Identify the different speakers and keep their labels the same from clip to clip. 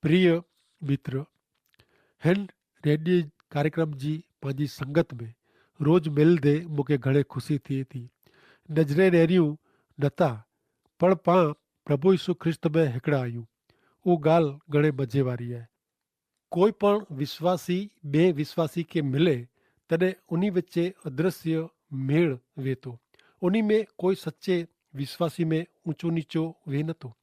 Speaker 1: प्रिय मित्र, हिन रेडियो कार्यक्रम जी पंहिंजी संगत में रोज़ मिलंदे मूंखे घणे ख़ुशी थिए थी। नज़रे नेरियूं नथा, पर पाण प्रभु यीशु ख्रिस्त में हिकिड़ा आहियूं। उहा ॻाल्हि घणे मज़े वारी आहे। कोई पण विश्वासी ॿिए विश्वासी खे मिले तॾहिं उन विचे अदृश्य मेड़ वेहे थो। उन में कोई सचे विश्वासी में ऊंचो नीचो वेहे नथो।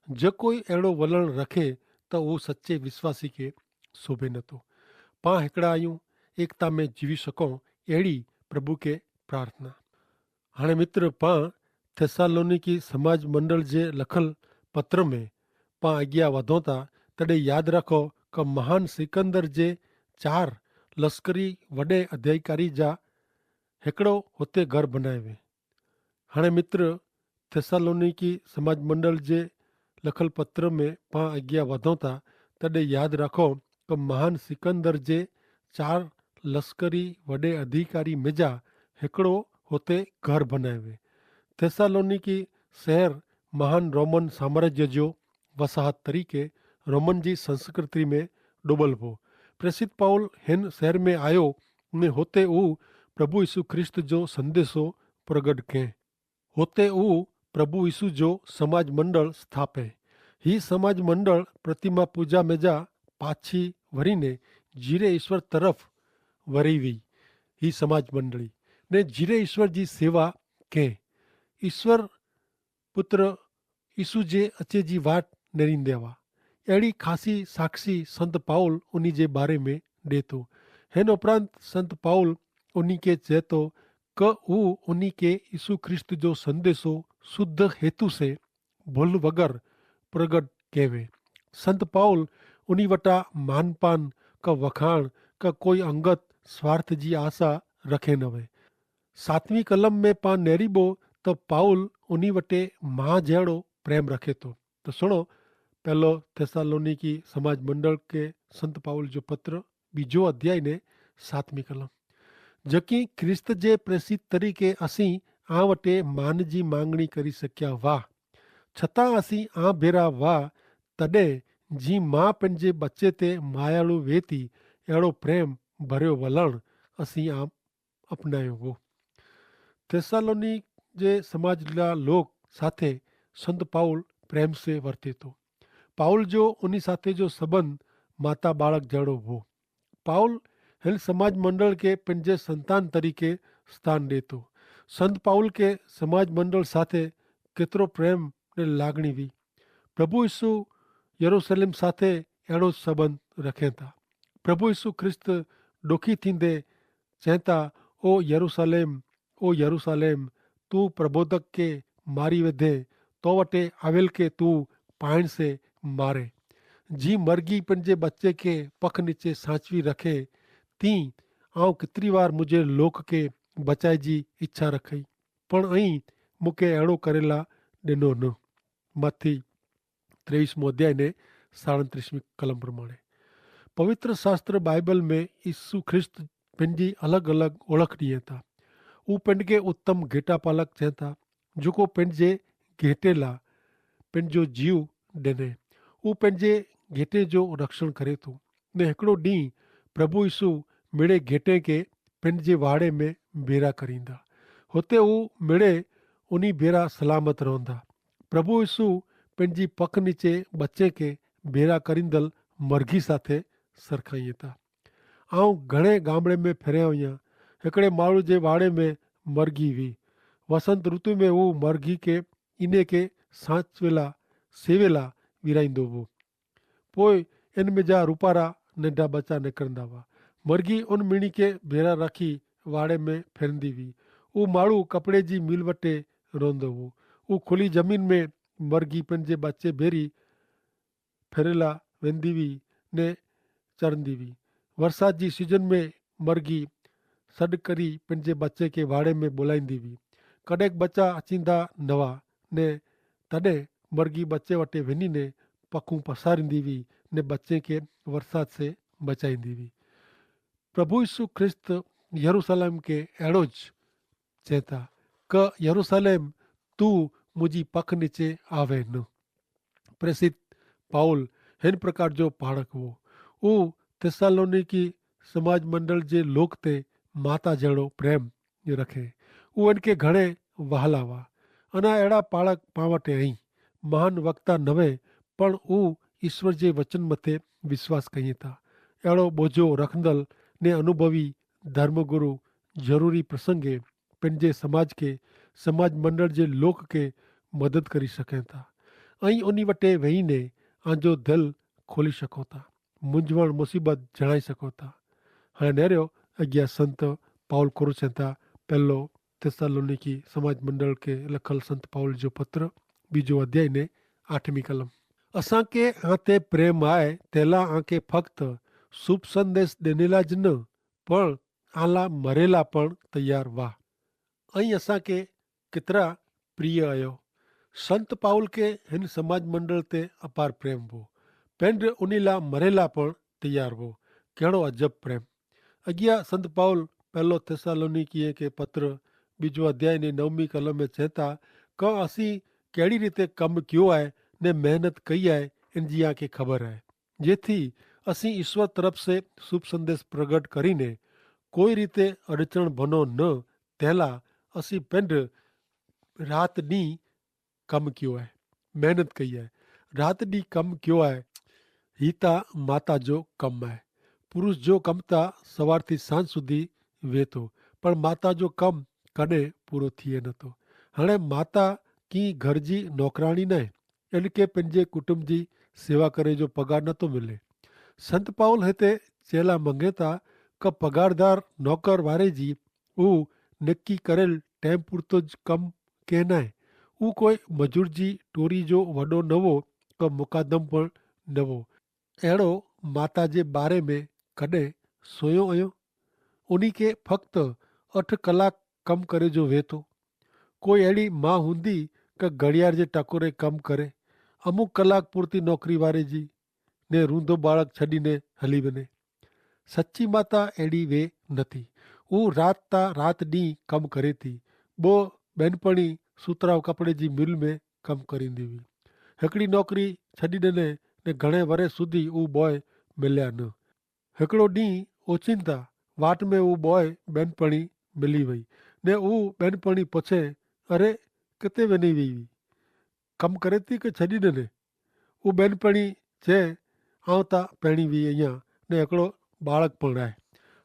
Speaker 1: जो कोई अहिड़ो वलण रखे त उहो सचे विश्वासी खे शोभे नथो। पाण हिकिड़ा आहियूं, एकता में जीवी सघूं, अहिड़ी प्रभु खे प्रार्थना। हाणे मित्र, पाण थेसालोनिकी समाज मंडल जे लखल पत्र में पाण अॻियां वधूं था, तॾहिं यादि रखो कि महान सिकंदर जे 4 लश्करी वॾे अधिकारी जा हिकिड़ो हुते घर बनाए वे। हाणे मित्र, थेसालोनिकी समाज मंडल जे लखल पत्र में पाण अॻियां वधूं था, तॾहिं यादि रखो कि महान सिकंदर जे 4 लश्करी वॾे अधिकारी मिजा हिकिड़ो हुते घर बनाए वे। थेसालोनिकी शहर महान रोमन साम्राज्य जो वसाहत तरीक़े रोमन जी संस्कृति में डुबल हो। प्रसिद्ध पाउल हिन शहर में आयो ने हुते हू प्रभु यीशु ख्रिस्त जो संदेशो प्रगट कयईं। हुते हू प्रभु यीशु जो समाज मंडल स्थापे। ही समाज मंडल प्रतिमा पूजा में जा पाछी वरीने जीरे ईश्वर तरफ वरी हुई। ही समाज मंडली ने जीरे ईश्वर जी सेवा कयईं। ईश्वर पुत्र यीशु जे अचे जी वाट नेरींदे हुआ। अहिड़ी ख़ासी साक्षी संत पाउल उन्ही जे बारे में ॾे थो। हिन उपरांत संत पाउल उन्ही खे चए थो कि हू उन्ही खे यीशु ख्रिस्त जो संदेशो शुद्ध हेतु से भुल वगर प्रगट कवे। संत पाउल उन्ही वटा मानपान का वखाण का कोई अंगत स्वार्थ जी आशा रखे न वे। 7वीं कलम में पा नेरीबो त पाउल उन्ही वटे मां जहिड़ो प्रेम रखे थो। तो सुनो पहलो थेसालोनिकी समाज मंडल के संत पाउल जो पत्र, बीजो अध्याय ने 7वीं कलम। जकी ख्रिस्त जे प्रेसित तरीके असीं आ वटे मान जी मांगणी करी सकिया वाह, छतां असीं आ भेरा वाह, तॾहिं जी मां पंहिंजे बच्चे ते मायालू वेती अहिड़ो प्रेम भरियो वलण असीं आम अपनायो हो। थेसालोनी जे समाज जा लोग साथे संत पाउल प्रेम से वर्ते थो। पाउल जो उन्ही साथे जो संबंध माता बालक जहिड़ो हो। पाउल हिन समाज मंडल के पंहिंजे संतान तरीके स्थान ॾे थो। संत पाउल के समाज मंडल साथे केतिरो प्रेम ने लागणी हुई। प्रभु यीशु यरूशलेम साथे अहिड़ो संबंध रखे था। प्रभु यीशु ख्रिस्त ॾुखी थींदे चए था, ओ यरूशलेम, तू प्रबोधक के मारी वेधे, तो वटे आवेल के तू पाइण से मारे। जी मर्गी पंहिंजे बच्चे के पख नीचे सांचवी रखे, ती आउं केतिरी वार मुंहिंजे लोक के बचाए जी इच्छा रखई, पण ऐं मूंखे अहिड़ो करेला ॾिनो न। मथी 23 अध्याय ने 37 कलम प्रमाणे पवित्र शास्त्र बाइबल में यीशु ख्रिस्त पंहिंजी अलॻि अलॻि ओळख ॾिए था। हू पंहिंजे उत्तम घेटा पालक चए था, जेको पंहिंजे घेटे लाइ पंहिंजो जीव ॾिने। हू पंहिंजे घेटे जो रक्षण करे थो। ने हिकिड़ो ॾींहुं प्रभु यीशु मिड़े घेटे खे पंहिंजे वाड़े में बेरा करींदा। हुते हू मिड़े उन्ही बेरा सलामत रहंदा। प्रभु यीशु पंहिंजी पख नीचे बच्चे खे बेरा करींदल मर्घी साथे सरखाईं था। आउं घणे गामड़े में फिरिया आहियां। हिकिड़े माण्हू जे वाड़े में मर्गी हुई। वसंत ऋतु में हू मर्गी खे इन खे सांचवेला सेवेला विराईंदो हो। पोइ इन में जा रूपारा नंढा बच्चा निकिरंदा हुआ। मर्गी उन मिणी खे भेरा रखी वाड़े में फिरंदी हुई। हू माण्हू कपिड़े जी मिल वटे रहंदो हो। हू खुली ज़मीन में मर्गी पंहिंजे बच्चे भेरी फिरेला वेंदी हुई ने चरंदी हुई। बरसात जी सीजन में मर्गी सॾु करी पंहिंजे बच्चे खे वाड़े में बुलाईंदी हुई। कॾहिं बच्चा अचींदा न हुआ ने तॾहिं मर्गी बच्चे वटि वञी ने पखूं पसारींदी हुई ने बच्चे खे बरसात से बचाईंदी हुई। प्रभु यीशु ख्रिस्त यरूशलेम खे अहिड़ो ज चए था कि यरूशलेम, तू मुंहिंजी पख नीचे आवे न। प्रसिद्ध पाउल हिन प्रकार जो पाड़क हो। ऊ थिस्सालोनिकी समाज मंडल जे लोक ते माता जहिड़ो प्रेम रखे। ऊ इनके घणे वहला हुआ। अञा अहिड़ा पाड़क पां वटि आहीं। महान वक्ता नवे पण ऊ ईश्वर जे वचन मथे विश्वास कई था। अहिड़ो बोझो रखंदल ने अनुभवी धर्मगुरु ज़रूरी प्रसंगे पंहिंजे समाज के समाज मंडल जे लोक के मदद करी सघनि था ऐं उन वटि वेहीने आंजो दिलि खोली सघो था, मुंझवण मुसीबत जणाए सघो था। हाणे नेरियो अॻियां संत पाउल कोरो चवनि था, पहलो थिस्सालोनिकी समाज मंडल के लखल संत पाउल जो पत्र, बीजो अध्याय ने 8वीं कलम। असांखे आते प्रेम आहे तेला आंखे फक्त शुभ संदेश ॾिनेला ज न पण आला मरेला पण तैयार हुआ। ऐं असांखे केतिरा प्रिय आहियो। संत पाउल के हिन समाज मंडल ते अपार प्रेम हो। पेंड उन लाइ मरेला पण तैयार हो। कहिड़ो अजब प्रेम। अॻियां संत पाउल पहलो थिस्सालोनिकीअ के पत्र बीजो अध्याय ने 9वीं कलम में चए था क असीं कहिड़ी रीते कमु कयो आहे ने महिनत कई आहे इन जी आंखे ख़बर आहे, जेथी असीं ईश्वर तरफ़ से शुभ संदेश प्रगट करीने कोई रीते अड़चण बनो न तैला असीं पिंड राति ॾींहुं कमु कयो आहे, महिनत कई आहे, राति ॾींहुं कमु कयो आहे। ही त माता जो कमु आहे। पुरुष जो कमु त सवार थी सांझ सुधी वे थो, पर माता जो कमु कॾहिं पूरो थिए नथो। हाणे माता की घर जी नौकराणी न आहे, इनके पंहिंजे कुटुंब जी सेवा करे जो पगार नथो मिले। संत पाउल हिते चेला मंगे था क पगारदार नौकर वारे जी हू नक्की करेल टाइम पूरतो कमु के न आहे। हू कोई मजूर जी टोरी जो वॾो न हो क मुक़ादम पण न हो। अहिड़ो माता जे बारे में कॾहिं सोयो आहियो? उन खे फ़क़्ति 8 कलाक कमु करे जो वे थो। कोई अहिड़ी मां हूंदी क घड़ियाल जे टकोरे कमु करे, अमुक कलाक पूरती नौकरी वारे जी ने रूंदो बालक छॾीने हली वञे। सची माता अहिड़ी वे नथी। हू राति ता राति ॾींहुं कमु करे थी। ॿो ॿेनपणी सुतराउ कपिड़े जी मिल में कमु करींदी हुई। हिकिड़ी नौकरी छॾी ॾिने ने घणे वरे सुधी हू बॉय मिलिया न। हिकिड़ो ॾींहुं ओचिंता वाट में हू बॉय ॿेनपणी मिली वई ने हू ॿेनपणी पुछे, अरे किथे वञी वई हुई, कमु करे थी की छॾी ॾिने? हू ॿेनपणी चए, आउं त पहिरीं वी आहियां ने हिकिड़ो बालक पण आहे।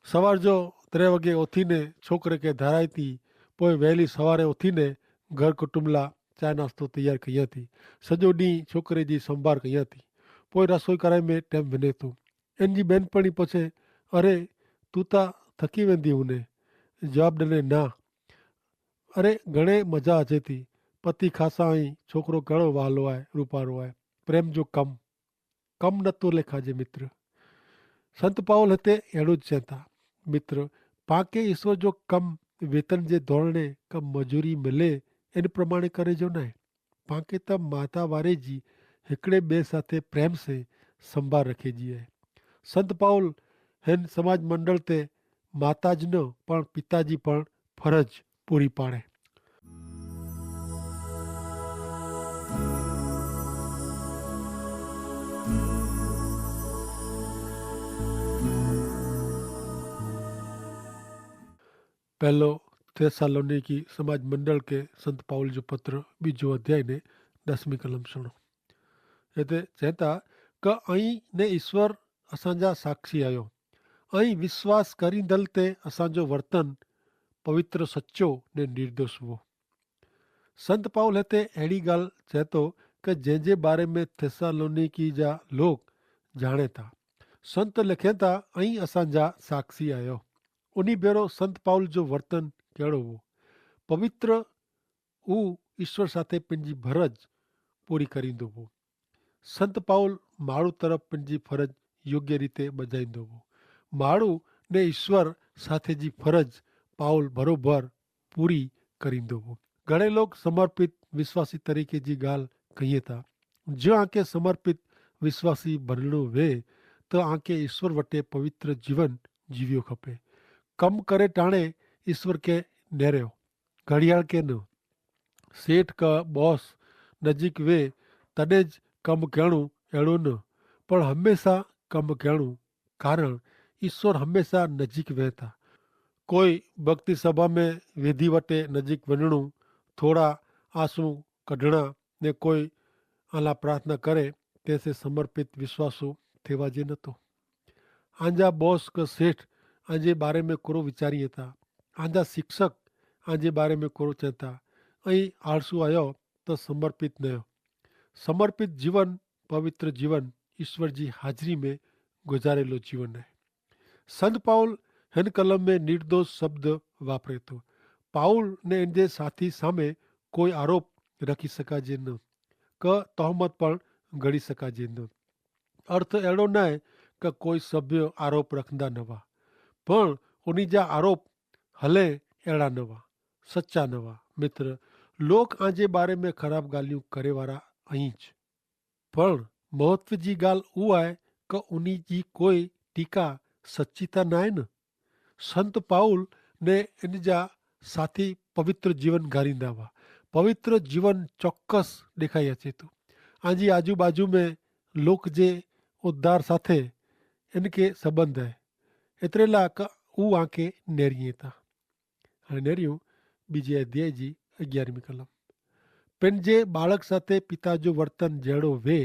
Speaker 1: सवार जो 3 वॻे उथीने छोकिरे खे धाराई थी, पोइ वहली सवारे उथीने घर कुटुंब लाइ चांहि नाश्तो तयारु कयां थी। सॼो ॾींहुं छोकिरे जी संभाल कयां थी, पोइ रसोई कराए में टाइम वञे थो। इन जी ॿेनपणी पुछे, अरे तूं त थकी वेंदी हुने? जवाबु ॾिने, न। अरे घणे मज़ा अचे थी, पति खासा ऐं छोकिरो कहिड़ो वालो आहे, रूपारो आहे। प्रेम जो कमु नथो लिखाजे मित्र। संत पाउल हिते अहिड़ो चवनि था, मित्र पांखे ईश्वर जो कमु वेतन जे दौरणे कमु मजूरी मिले इन प्रमाणे करे जो न आहे। पांखे त माता वारे जी हिकिड़े ॿिए साथे प्रेम से संभाल रखे जी आहे। संत पाउल हिन समाज मंडल ते माता जी न पण पिता जी पण फर्ज पूरी पाड़े। पहलो थिस्सालोनिकी समाज मंडल के संत पाउल जो पत्र बीजो अध्याय ने 10वीं कलम सुनो। हिते चए था क ऐं ने ईश्वर असांजा साक्षी आहियो ऐं विश्वास करींदल ते असांजो वर्तन पवित्र सचो ने निर्दोष हुओ। संत पाउल हिते अहिड़ी ॻाल्हि चए थो कि जंहिंजे बारे में थिस्सालोनिकी जा लोग ॼाणे था। संत लिखे था ऐं असांजा साक्षी आहियो। उन भेरो संत पाउल जो वर्तन कहिड़ो हो? पवित्र। हू ईश्वर साथे पंहिंजी फरज पूरी करींदो हो। संत पाउल माण्हू तरफ़ पंहिंजी फरज योग्य रीते बजाईंदो हो। माण्हू ने ईश्वर साथे जी फरज पाउल बरोबर पूरी करींदो हो। घणे लोग समर्पित विश्वासी तरीक़े जी ॻाल्हि कई था। जो आंखे समर्पित विश्वासी बणिणो वे त आंखे ईश्वर वटे पवित्र जीवन जीवियो खपे। कमु करे टाणे ईश्वर के नेरियो, घड़ियाल के न। सेठ का बॉस नजीक वे तॾहिं ज कमु करणो अहिड़ो न, पण हमेशा कम करणु, कारण ईश्वर हमेशा नजीक वहता। कोई भक्ति सभा में विधि वटे नजीक वञणु, थोड़ा आंसू कढणा ने कोई आला प्रार्थना करे तैसे समर्पित विश्वासु थेवा जे नथो। आंजा बॉस क सेठ आंजे बारे में कोरो विचारी था, आंजा शिक्षक आंजे बारे में कोरो चेता, अहीं आळसू आयो तो समर्पित नयो। समर्पित जीवन, पवित्र जीवन, ईश्वर जी हाजरी में गुजारेलो जीवन है। संत पाउल हिन कलम में निर्दोष शब्द वापरे तो। पाउल ने इनके साथी सामे कोई आरोप रखी सकाजे न, क तोहमत पण घड़ी सकाजे न। अर्थ एड़ो न है कि कोई सभ्य आरोप रखंदा न हुआ, पण उन्हीं जा आरोप हले एड़ा न हुआ, सच्चा न हुआ। मित्र, लोग आजे बारे में खराब गालियों करे वारा अहींच, पण महत्व जी गाल उ है कि उन्हीं जी कोई टीका सच्ची त ना है न। संत पाउल ने इन जा साथी पवित्र जीवन गारींदा हुआ। पवित्र जीवन चौक्कस देखाई अचे तो। आजी आजू बाजू में लोक जे उद्धार साथे इनके संबंध है, एतरे ला का ऊ आके नेरिये था। हाणे नेरियूं बीजे अध्याय जी 11મી कलम। पंहिंजे बाळक साथे पिता जो वर्तन जहिड़ो वे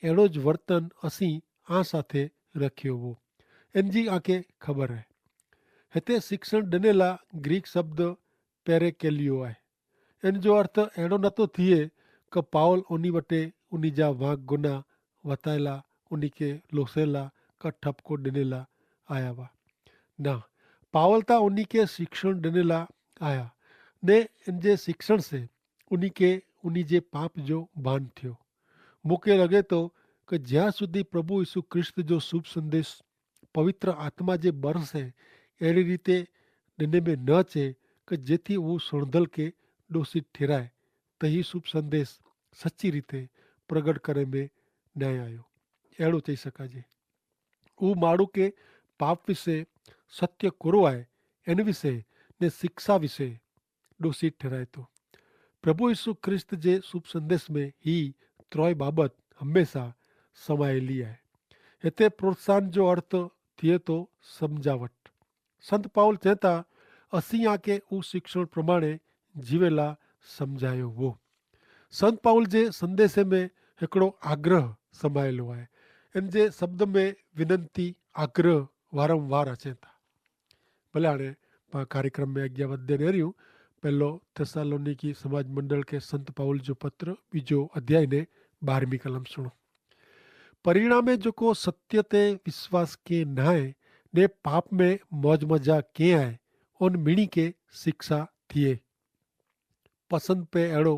Speaker 1: अहिड़ो ज वर्तन असीं आ साथे रखियो हो, इन जी आंखे ख़बर है। हिते शिक्षण ॾिनल ग्रीक शब्द पेरेकेलियो आहे। इन जो अर्थ अहिड़ो नथो थिए कि पाउल उन वटे उन जा वाक गुना वतायला उन खे लोसेला का ठपको ॾिनल आया हुआ। न, पावल था उन्हीं के शिक्षण ॾिनल आया ने इन जे शिक्षण से उन्हीं के उन्हीं जे पाप जो भान थियो। मूंखे लॻे थो कि ज्यां સુધી પ્રભુ ઈસુ ખ્રિસ્ત जो શુભ संदेश पवित्र आत्मा जे बर से अहिड़ी रीते ॾिने में न अचे कि जेथी उहो सुणंदड़ खे ॾोषित ठहिराए त हीउ शुभ संदेश सची रीते प्रगट करे में न आयो, अहिड़ो चई सघिजे। उहो माण्हू खे पाप विषय सत्य कोरो आहे, इन विषय ने शिक्षा विषय ॾोषित ठहिराए थो। प्रभु यीशु ख्रिस्त जे शुभ संदेश में ही त्रोय बाबत हमेशा समायेली आहे। हिते प्रोत्साहन जो अर्थ थिए थो समझावट। संत पाउल चवता असीं आके उ शिक्षण प्रमाणे जीवेला समझायो हो। संत पाउल जे संदेश में हिकिड़ो आग्रह समायलो आहे। इन जे शब्द में विनंती आग्रह वारंवार अचे था। भले हाणे पाण कार्यक्रम में अॻियां वधंदे रहियूं। पहलो थेसालोनिकी समाज मंडल के संत पाउल जो पत्र बीजो अध्याय ने 12મી कलम सुनो। परिणामे जेको सत्य ते विश्वास के नाहे ने पाप में मौज मजा के आहे उन मिणी के शिक्षा थिए। पसंद पे अड़ो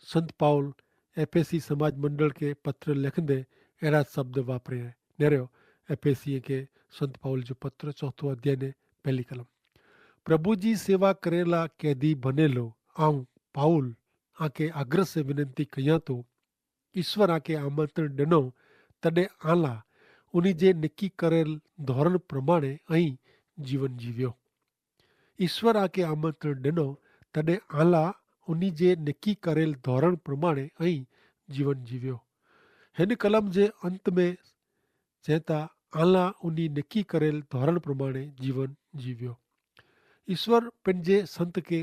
Speaker 1: संत पाउल एफएसी समाज मंडल के पत्र लिखंदे अहिड़ा शब्द वापरे हैं। नेरियो एफएसी के संत पाउल जो पत्र 4 अध्याय ने 1 कलम। प्रभु जी सेवा करेला कैदी बनेलो आऊं पाउल आके आग्रह से विनंती कयां तो ईश्वर आके आमंत्रण ॾिनो तॾहिं आला उन्हीं जे निकी करेल धोरण प्रमाणे ऐं जीवन जीवियो। ईश्वर आके आमंत्रण ॾिनो तॾहिं आला उन्हीं जे निकी करेल धोरण प्रमाणे ऐं जीवन जीवियो। हिन कलम जे अंत में चेता आला उन्हीं निकी करेल धोरण प्रमाणे जीवन जीवियो। ईश्वर पंहिंजे संत के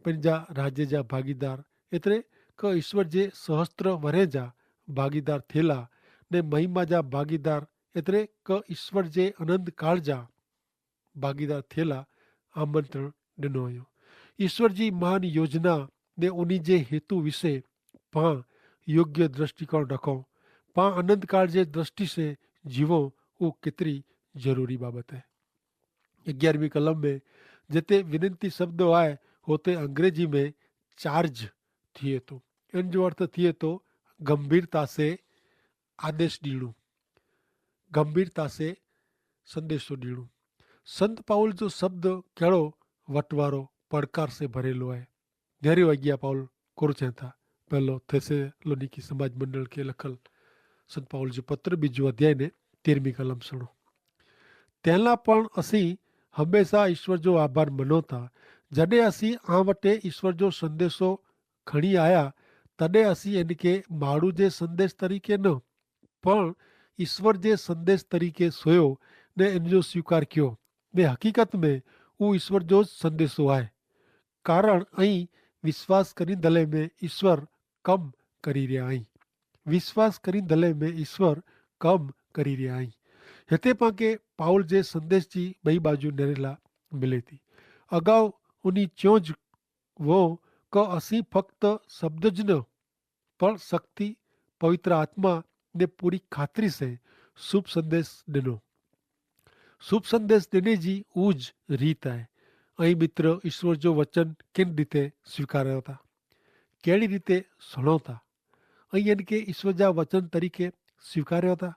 Speaker 1: पंहिंजा राज्य जा भागीदार एतिरे क ईश्वर जे सहस्त्र वरे जा भागीदार थियला ने महिमा जा भागीदार एतिरे क ईश्वर जे आनंद काल जा भागीदार थियला आमंत्रण ॾिनो हुयो। ईश्वर जी महान योजना ने उन्हीं जे हेतु विषय पां योग्य दृष्टिकोण रखो, पां आनंद काल जे दृष्टि से जीवो, वो केतरी जरूरी बाबत है। 11મી कलम में जिते विनंती शब्द आहे होते अंग्रेजी में चार्ज थिए थो। इन जो अर्थ थिए थो गंभीरता से आदेश ॾियणो, गंभीरता से संदेशो ॾियणो। संत पाउल जो शब्द कहिड़ो वटवारो पड़कार से भरेलो आहे। नेरियो अॻियां पाउल कोर चवनि था। पहलो थेसलोनिकी समाज मंडल के लखल संत पाउल जो पत्र बीजो अध्याय ने 13મી कलम सुनो। तंहिंला पण असीं हमेशा ईश्वर जो आभार मनो था जॾहिं असीं आ वटे ईश्वर जो संदेशो खणी आया तॾहिं असीं इन खे माण्हू जे संदेश तरीक़े न पण ईश्वर जे संदेश तरीके सोयो ने इन जो स्वीकार कियो ने हकीकत में वो ईश्वर जो संदेशो है। कारण अहीं विश्वास करी दले में ईश्वर कम करी रहा आई। विश्वास करी दले में ईश्वर कम करी रहा आई। हिते पाके पाउल जे संदेश जी बई बाजू नेरेला मिले थी। अगाऊ उन्हीं च्यों ज वो क असी फक्त शब्द ज न पण शक्ति पवित्र आत्मा ने पूरी खातरी से शुभ संदेश दिनो। शुभ संदेश देने जी ऊज रीत है। અહીં મિત્ર ઈશ્વર જો વચન કેવી રીતે સ્વીકાર્યા હતા, કેવી રીતે સુણવતા? અહીં એને કે ઈશ્વર જા વચન તરીકે સ્વીકાર્યા હતા,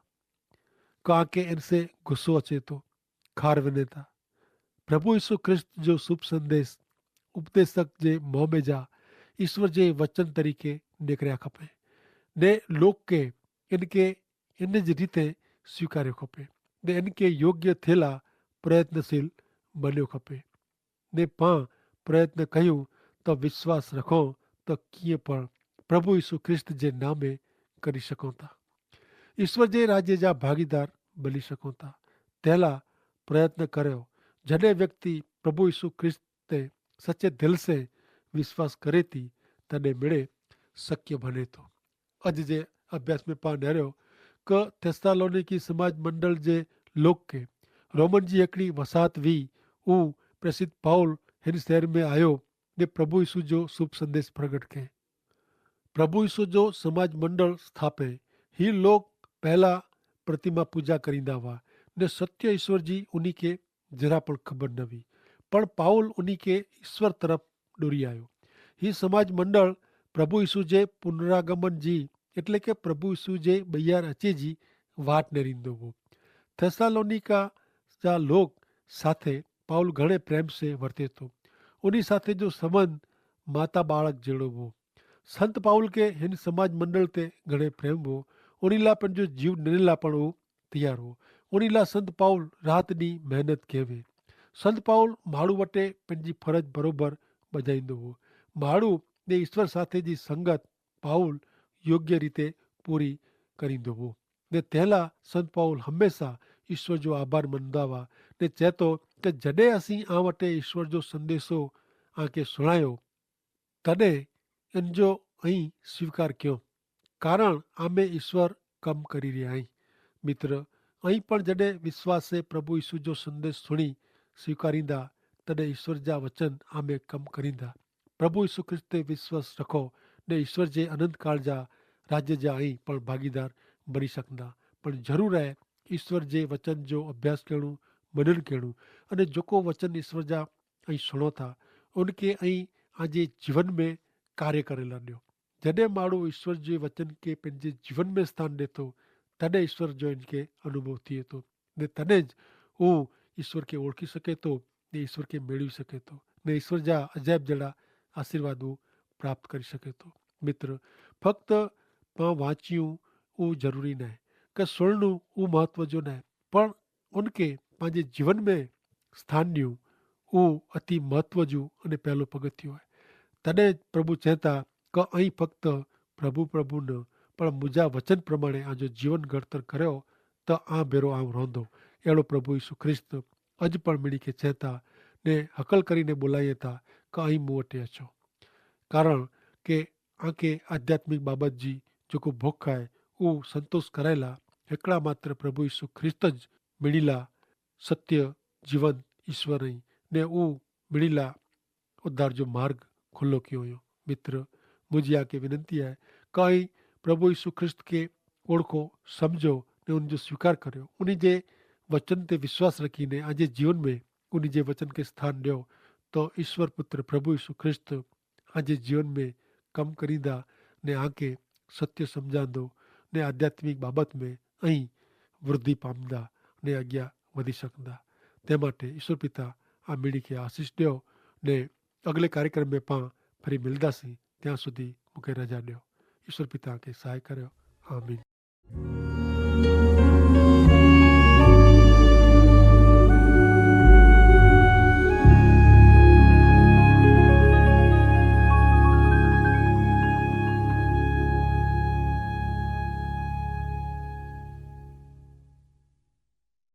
Speaker 1: કા કે એનસે ગુસ્સો અચે તો ખાર વને था। प्रभु यीशु ख्रिस्त जो शुभ संदेश उपदेशक जे मोह में जा ईश्वर जे वचन तरीके निकरिया खपे ने लोक के इनके इन ज रीते स्वीकार्यो खपे ने इनके योग्य थेला प्रयत्नशील बन्यो खपे ने पां प्रयत्न कयूं तो विश्वास रखो तो किए पण प्रभु यीशु ख्रिस्त जे नामे करी सको था। ईश्वर जे राज्य जा भागीदार बनी सको था। तेला प्रयत्न करो जडे व्यक्ति प्रभु यीशु ख्रिस्त ते सच्चे दिल से विश्वास करे थी तने मिले शक्य बने तो। अज जे अभ्यास में पा नर्यो क थेस्सालोनिकी समाज मंडल जे लोग के रोमन जी एकड़ी वसाहत वी ऊ प्रसिद्ध पाउल हिन शहर में आयो ने प्रभु यीशु जो शुभ संदेश प्रकट के प्रभु यीशु जो समाज मंडल स्थापे ही लोग पहला प्रतिमा पूजा करींदा हुआ ने सत्य ईश्वर जी उन्हीं के जरा पण खबर न हुई पण पाउल उन्हीं के ईश्वर तरफ दौड़ी आयो। ही समाज मंडल प्रभु यीशु जे पुनरागमन जी એટલે કે પ્રભુ ઈસુ જે બૈયાર અચે જી વાટ ને રીંદો हो। थेस्सालोनिका जा लोग साथे पाउल घणे प्रेम से वर्ते तो उन्हीं साथे जो संबंध माता बाळक जेड़ो हो। संत पाउल के हिन समाज मंडल ते घणे प्रेम हो। उनीला पण जो जीव निरेला पण हो तैयार हो। उनीला संत पाउल रात दी मेहनत केवे। संत पाउल माड़ू वटे पंहिंजी फरज बरोबर बजाईंदो हो। माड़ू ने ईश्वर साथे जी संगत पाउल योग्य रीते पूरी करींदो हो ने तेला संत पाउल हमेशा ईश्वर जो आभार मनदा हुआ ने चेतो कि जडे असी आ वटे ईश्वर जो संदेशो आके सुणायो तने इन जो अहीं स्वीकार क्यों कारण आमे ईश्वर कम करी रहा आई। मित्र अहीं पण जडे विश्वास से प्रभु यीशु जो संदेश सुनी स्वीकारींदा तने ईश्वर जा वचन आमे कम करींदा। प्रभु यीशु ख्रिस्त ते विश्वास रखो ने ईश्वर जे अनंत काल जा राज्य जा अहीं पण भागीदार बनी सकदा। पण जरूर है ईश्वर जे वचन जो अभ्यास करणु मनन करणु अने जेको वचन ईश्वर जा अहीं सुणो था उनके अहीं आजे जीवन में कार्य करेला ॾियो। जॾहिं माण्हू ईश्वर जे वचन के पंहिंजे जीवन में स्थान ॾिए थो तॾहिं ईश्वर जो इनके अनुभव थिए थो ने तॾहिं ज हू ईश्वर खे ओळखी सघे थो ने ईश्वर खे मेળવી सघे थो ने ईश्वर जा अजायब जहिड़ा आशीर्वाद हू प्राप्त करे सघे थो। मित्र फक्त पां वांचियूं उहो ज़रूरी न आहे कि सुणनु उहो महत्व जो न आहे पण उनके पंहिंजे जीवन में स्थान ॾियूं उहो अति महत्व जो अने पहिलो पगथियो आहे। तॾहिं प्रभु चवनि था कि અહીં ફક્ત પ્રભુ પ્રભુ ન પણ મુંજા વચન પ્રમાણે આ જો જીવન ઘડતર કર્યો તો આ ભેરો આમ રોંધો અहिड़ो प्रभु यीशु ख्रिस्त अॼु पण मिड़ी खे चए था ने हकल કરીને બોલાવીએ था कि અહીં मूं वटि अचो कारण के आके आध्यात्मिक बाबत जी जेको भुख आहे उहो संतोष करायला हिकिड़ा मात्र प्रभु यीशु ख्रिस्त ज मिड़ीला सत्य जीवन ईश्वर आई ने उहो मिड़ीला उद्धार जो मार्ग खुलो कयो हुयो। मित्र मुझी आके विनंती है कई प्रभु यीशु ख्रिस्त के ओळखो समझो ने उनजो स्वीकार करियो उन्हीं जे वचन ते विश्वास रखीने आज जीवन में उन्हीं जे वचन के स्थान ॾियो तो ईश्वर पुत्र प्रभु यीशु ख्रिस्त आज जीवन में कम करींदा ने आके सत्य समझांदो ने आध्यात्मिक बाबत में अहीं वृद्धि पामदा ने अॻियां वधी सकदा। ते माटे ईश्वर पिता आ मीड़ी खे आशीष ॾियो ने अगले कार्यक्रम में पां फरी मिलदासीं ત્યાં સુધી મૂકે રજા ॾियो। ईश्वर पिता खे सहाय કર્યો। आमीन।